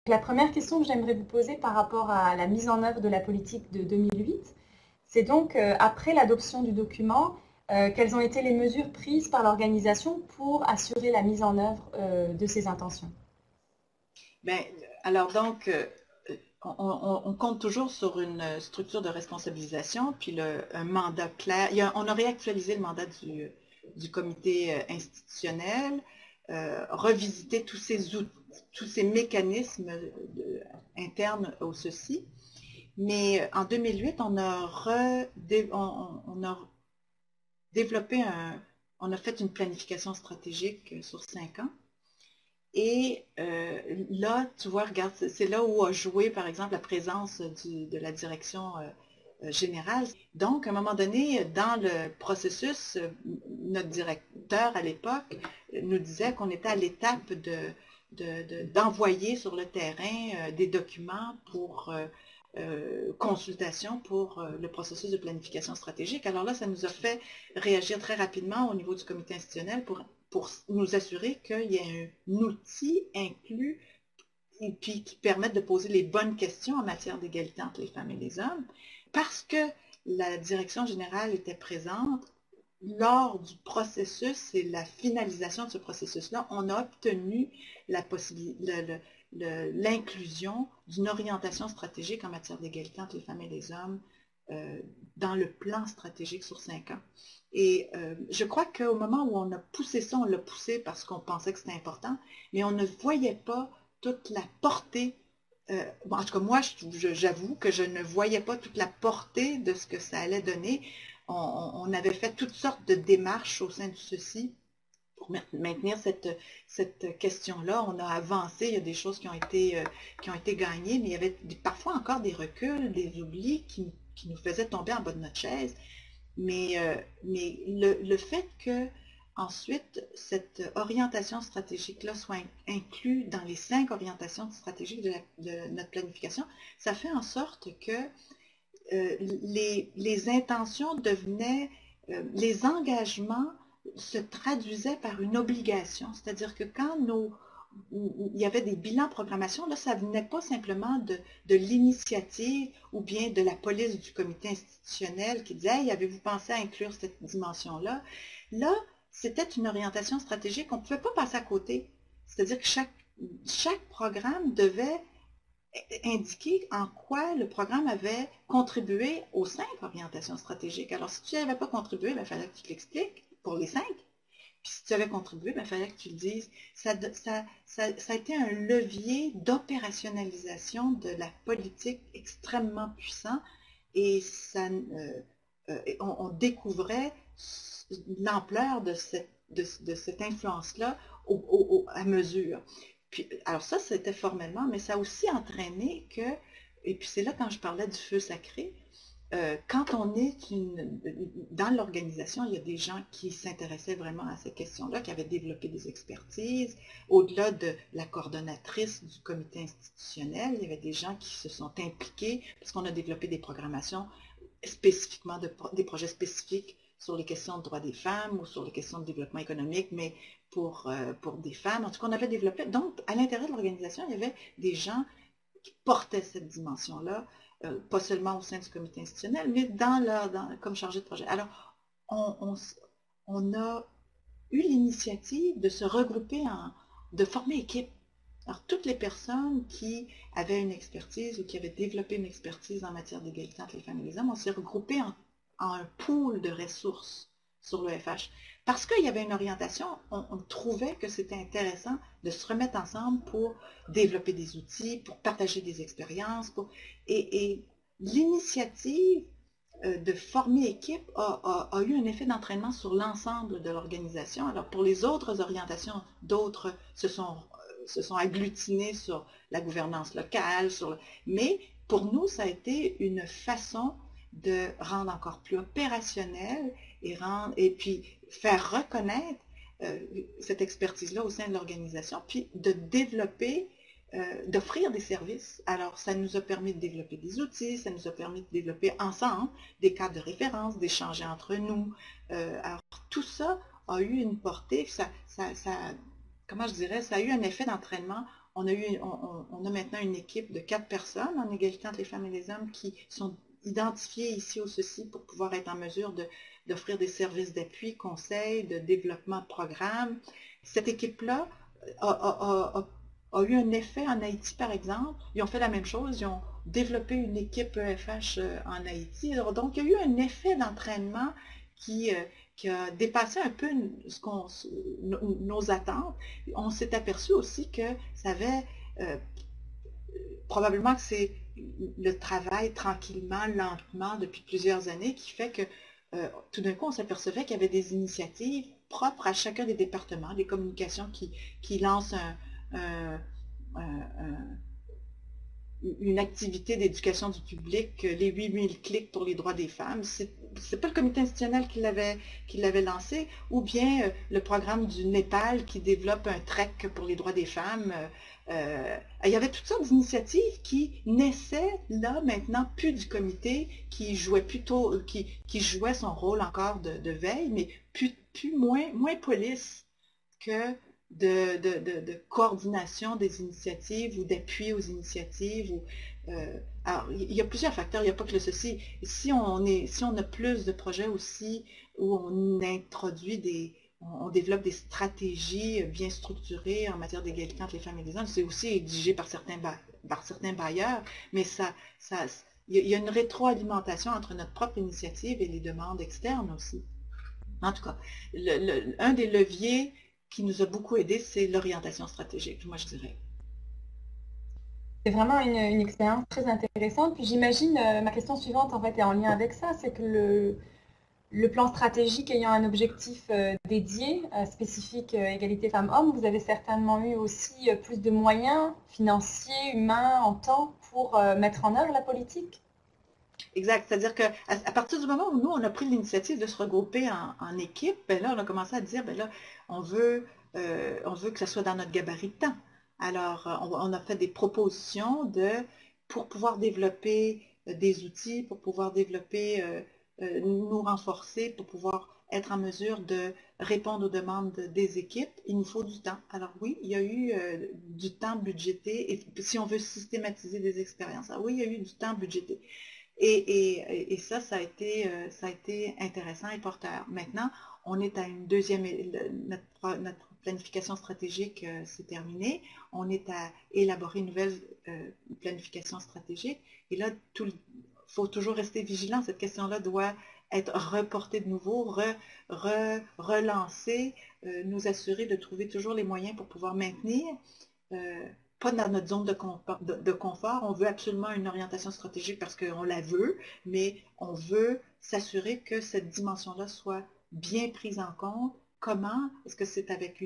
La première question que j'aimerais vous poser par rapport à la mise en œuvre de la politique de 2008, c'est donc, après l'adoption du document, quelles ont été les mesures prises par l'organisation pour assurer la mise en œuvre de ces intentions? Bien, alors donc, on compte toujours sur une structure de responsabilisation, puis un mandat clair. On a réactualisé le mandat du comité institutionnel, revisité tous ces mécanismes internes au ceci. Mais en 2008, on a développé on a fait une planification stratégique sur 5 ans. Et là, tu vois, regarde, c'est là où a joué, par exemple, la présence de la direction générale. Donc, à un moment donné, dans le processus, notre directeur à l'époque nous disait qu'on était à l'étape d'envoyer sur le terrain des documents pour consultation pour le processus de planification stratégique. Alors là, ça nous a fait réagir très rapidement au niveau du comité institutionnel pour nous assurer qu'il y ait un outil inclus et puis qui permette de poser les bonnes questions en matière d'égalité entre les femmes et les hommes. Parce que la direction générale était présente, lors du processus et la finalisation de ce processus-là, on a obtenu l'inclusion d'une orientation stratégique en matière d'égalité entre les femmes et les hommes dans le plan stratégique sur 5 ans. Et je crois qu'au moment où on a poussé ça, on l'a poussé parce qu'on pensait que c'était important, mais on ne voyait pas toute la portée. En tout cas, moi, j'avoue que je ne voyais pas toute la portée de ce que ça allait donner. On avait fait toutes sortes de démarches au sein de ceci pour maintenir cette question-là. On a avancé, il y a des choses qui ont été gagnées, mais il y avait parfois encore des reculs, des oublis qui nous faisaient tomber en bas de notre chaise. Mais le fait que ensuite cette orientation stratégique-là soit inclue dans les 5 orientations stratégiques de notre planification, ça fait en sorte que les intentions devenaient, les engagements se traduisaient par une obligation. C'est-à-dire que quand il y avait des bilans de programmation, là, ça ne venait pas simplement de l'initiative ou bien de la police du comité institutionnel qui disait hey, avez-vous pensé à inclure cette dimension-là? Là, c'était une orientation stratégique, on ne pouvait pas passer à côté. C'est-à-dire que chaque programme devait indiquer en quoi le programme avait contribué aux 5 orientations stratégiques. Alors, si tu n'y avais pas contribué, il fallait que tu l'expliques pour les 5. Puis si tu avais contribué, il fallait que tu le dises. Ça a été un levier d'opérationnalisation de la politique extrêmement puissant et on découvrait l'ampleur de cette influence-là à mesure. Puis, alors ça, c'était formellement, mais ça a aussi entraîné que, et puis c'est là quand je parlais du feu sacré, quand on est dans l'organisation, il y a des gens qui s'intéressaient vraiment à ces questions-là, qui avaient développé des expertises. Au-delà de la coordonnatrice du comité institutionnel, il y avait des gens qui se sont impliqués parce qu'on a développé des programmations spécifiquement, des projets spécifiques sur les questions de droits des femmes ou sur les questions de développement économique, mais pour des femmes. En tout cas, on avait développé. Donc, à l'intérieur de l'organisation, il y avait des gens qui portaient cette dimension-là, pas seulement au sein du comité institutionnel, mais comme chargé de projet. Alors, on a eu l'initiative de se regrouper, de former équipe. Alors, toutes les personnes qui avaient une expertise ou qui avaient développé une expertise en matière d'égalité entre les femmes et les hommes, on s'est regroupés en un pool de ressources sur l'EFH. Parce qu'il y avait une orientation, on trouvait que c'était intéressant de se remettre ensemble pour développer des outils, pour partager des expériences. Et l'initiative de former équipe a eu un effet d'entraînement sur l'ensemble de l'organisation. Alors pour les autres orientations, d'autres se sont agglutinés sur la gouvernance locale, mais pour nous, ça a été une façon de rendre encore plus opérationnel et puis faire reconnaître cette expertise-là au sein de l'organisation, puis de développer, d'offrir des services. Alors, ça nous a permis de développer des outils, ça nous a permis de développer ensemble des cadres de référence, d'échanger entre nous. Alors, tout ça a eu une portée, comment je dirais, ça a eu un effet d'entraînement. on a maintenant une équipe de 4 personnes en égalité entre les femmes et les hommes qui sont identifiées ici au ceci pour pouvoir être en mesure d'offrir des services d'appui, conseils, de développement de programmes. Cette équipe-là a eu un effet en Haïti, par exemple. Ils ont fait la même chose, ils ont développé une équipe EFH en Haïti. Donc, il y a eu un effet d'entraînement qui a dépassé un peu nos attentes. On s'est aperçu aussi que ça avait, probablement que c'est le travail tranquillement, lentement, depuis plusieurs années qui fait que tout d'un coup, on s'apercevait qu'il y avait des initiatives propres à chacun des départements, des communications qui lancent une activité d'éducation du public, les 8000 clics pour les droits des femmes. C'est pas le comité institutionnel qui l'avait lancé, ou bien le programme du Népal qui développe un trek pour les droits des femmes. Il y avait toutes sortes d'initiatives qui naissaient là maintenant, plus du comité, qui jouait plutôt, qui jouait son rôle encore de veille, mais moins police que de coordination des initiatives ou d'appui aux initiatives. Alors, il y a plusieurs facteurs, il n'y a pas que le ceci. Si on a plus de projets aussi où on introduit on développe des stratégies bien structurées en matière d'égalité entre les femmes et les hommes, c'est aussi exigé par certains bailleurs, mais il y a une rétroalimentation entre notre propre initiative et les demandes externes aussi. En tout cas, un des leviers qui nous a beaucoup aidé, c'est l'orientation stratégique, moi je dirais. C'est vraiment une expérience très intéressante. Puis j'imagine, ma question suivante en fait est en lien avec ça, c'est que le plan stratégique ayant un objectif dédié, spécifique égalité femmes-hommes, vous avez certainement eu aussi plus de moyens financiers, humains, en temps pour mettre en œuvre la politique. Exact, c'est-à-dire qu'à partir du moment où nous, on a pris l'initiative de se regrouper en équipe, ben là, on a commencé à dire, ben là, on veut que ça soit dans notre gabarit de temps. Alors, on a fait des propositions pour pouvoir développer des outils, pour pouvoir développer, nous renforcer, pour pouvoir être en mesure de répondre aux demandes des équipes. Il nous faut du temps. Alors oui, il y a eu du temps budgété, et si on veut systématiser des expériences, alors oui, il y a eu du temps budgété. Et ça a été intéressant et porteur. Maintenant, on est à une deuxième, notre planification stratégique s'est terminée. On est à élaborer une nouvelle planification stratégique. Et là, il faut toujours rester vigilant. Cette question-là doit être reportée de nouveau, relancée, nous assurer de trouver toujours les moyens pour pouvoir maintenir pas dans notre zone de confort. On veut absolument une orientation stratégique parce qu'on la veut, mais on veut s'assurer que cette dimension-là soit bien prise en compte. Comment? Est-ce que c'est avec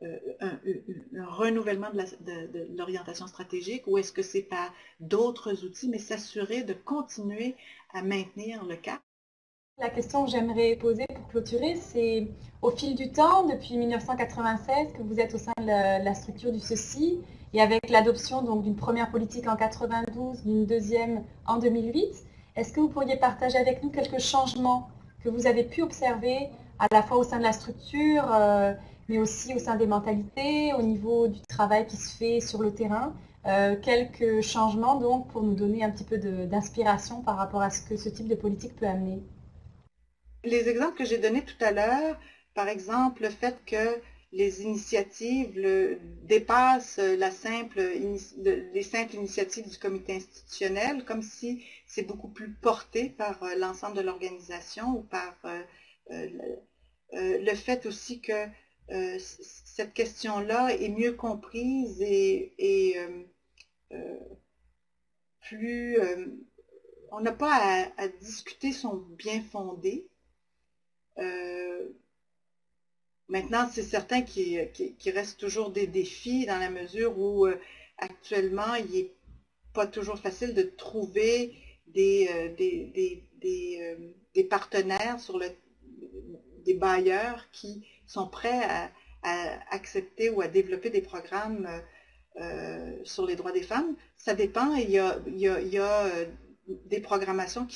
un renouvellement de l'orientation stratégique ou est-ce que c'est par d'autres outils, mais s'assurer de continuer à maintenir le cap? La question que j'aimerais poser pour clôturer, c'est au fil du temps, depuis 1996, que vous êtes au sein de la structure du CECI, et avec l'adoption d'une première politique en 92, d'une deuxième en 2008, est-ce que vous pourriez partager avec nous quelques changements que vous avez pu observer à la fois au sein de la structure, mais aussi au sein des mentalités, au niveau du travail qui se fait sur le terrain, quelques changements donc pour nous donner un petit peu d'inspiration par rapport à ce que ce type de politique peut amener? Les exemples que j'ai donnés tout à l'heure, par exemple, le fait que les initiatives dépassent les simples initiatives du comité institutionnel, comme si c'est beaucoup plus porté par l'ensemble de l'organisation ou par le fait aussi que cette question-là est mieux comprise et plus... on n'a pas à discuter son bien fondé. Maintenant, c'est certain qu'il reste toujours des défis dans la mesure où actuellement, il n'est pas toujours facile de trouver des partenaires, des bailleurs qui sont prêts à accepter ou à développer des programmes sur les droits des femmes. Ça dépend. Il y a des programmations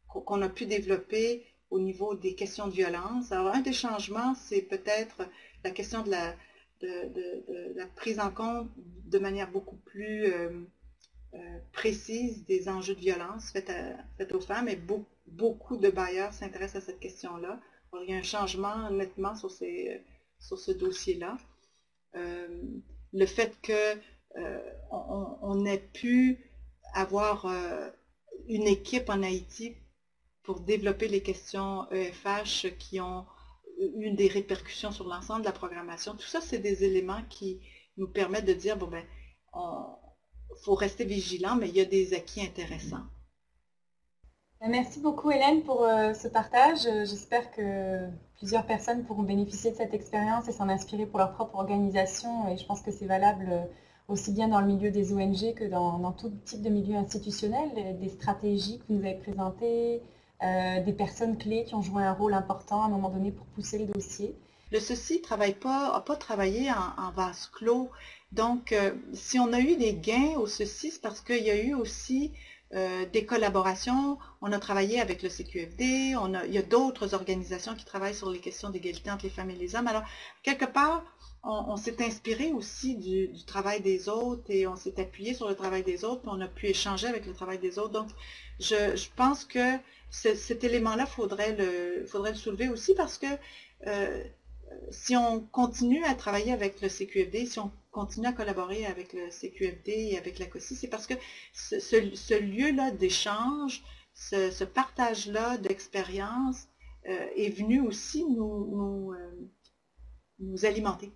qu'on a pu développer au niveau des questions de violence. Alors, un des changements, c'est peut-être la question de de la prise en compte de manière beaucoup plus précise des enjeux de violence faits aux femmes, et beaucoup de bailleurs s'intéressent à cette question-là. Il y a un changement nettement sur ce dossier-là. Le fait qu'on ait pu avoir une équipe en Haïti pour développer les questions EFH qui ont eu des répercussions sur l'ensemble de la programmation. Tout ça, c'est des éléments qui nous permettent de dire, bon ben, faut rester vigilant, mais il y a des acquis intéressants. Merci beaucoup Hélène pour ce partage. J'espère que plusieurs personnes pourront bénéficier de cette expérience et s'en inspirer pour leur propre organisation. Et je pense que c'est valable aussi bien dans le milieu des ONG que dans tout type de milieu institutionnel. Des stratégies que vous nous avez présentées, des personnes clés qui ont joué un rôle important à un moment donné pour pousser le dossier. Le CECI n'a pas travaillé en vase clos. Donc, si on a eu des gains au CECI, c'est parce qu'il y a eu aussi des collaborations. On a travaillé avec le CQFD, il y a d'autres organisations qui travaillent sur les questions d'égalité entre les femmes et les hommes. Alors, quelque part, on s'est inspiré aussi du travail des autres et on s'est appuyé sur le travail des autres, puis on a pu échanger avec le travail des autres. Donc, je pense que cet élément-là, faudrait le soulever aussi parce que si on continue à travailler avec le CQFD, si on continue à collaborer avec le CQFD et avec la COCI, c'est parce que ce lieu-là d'échange, ce partage-là d'expérience est venu aussi nous alimenter.